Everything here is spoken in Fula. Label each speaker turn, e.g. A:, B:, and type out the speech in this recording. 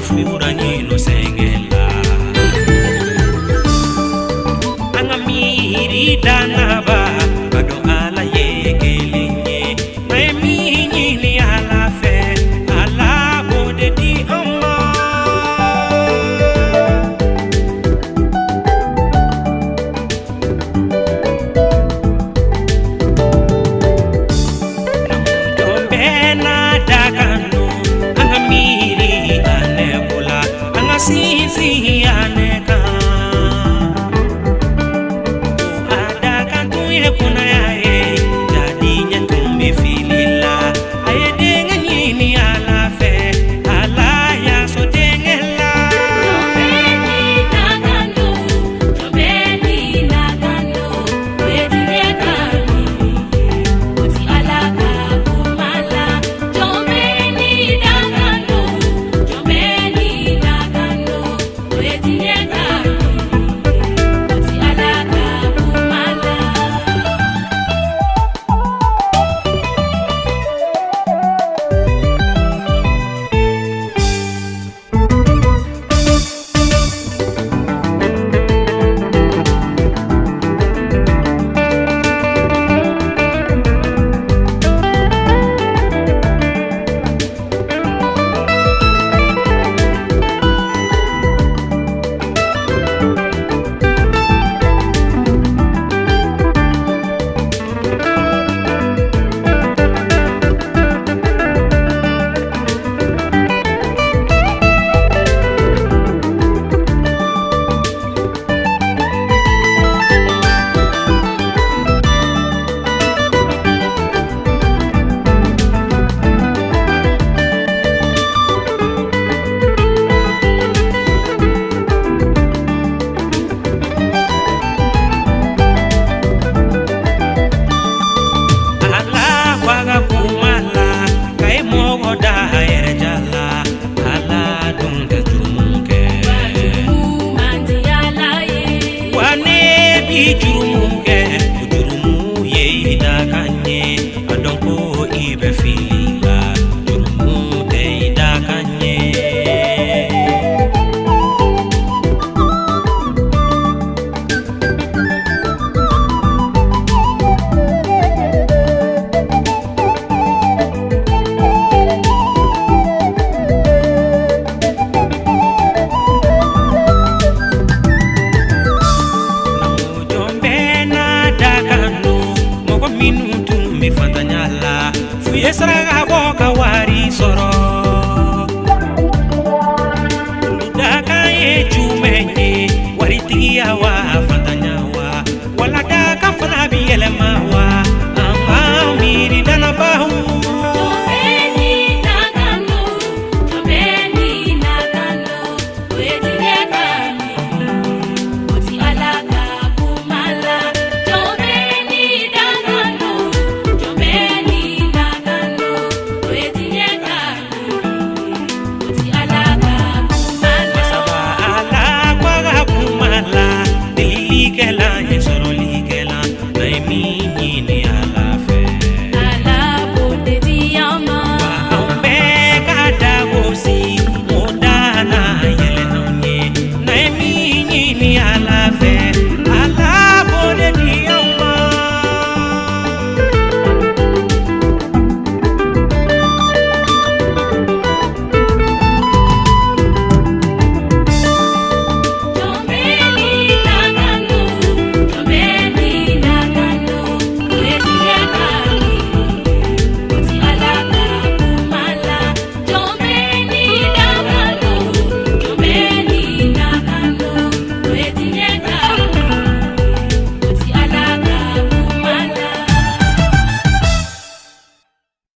A: furani no sengela angamiri danaba bado ala yegelinye naimi nyini ala fe ala bode di amma dakano angamiri anebola angasisi aneka adakan tuye kuna yae jadi nyantumbe filila ayedenga nyini ala fe ala ya so dengela
B: jobeni nakano wedileka uti alaka kumala jobeni nakano wedileka uti alaka kumala
A: Jurumuke jurumu ye dakanye adonko ibe filila jurumu te dakanye minutu mi fantanyala fuye saraga boka wari soro daka ye jumenye wari tiya wa fantanyawa wala daka fana bi elema wa amba miri dana bahu Likela yesoro likela na emi nyini ala fe
B: ala bode diama
A: wa ambe kada bosi modana yele nonye na emi nyini ala fe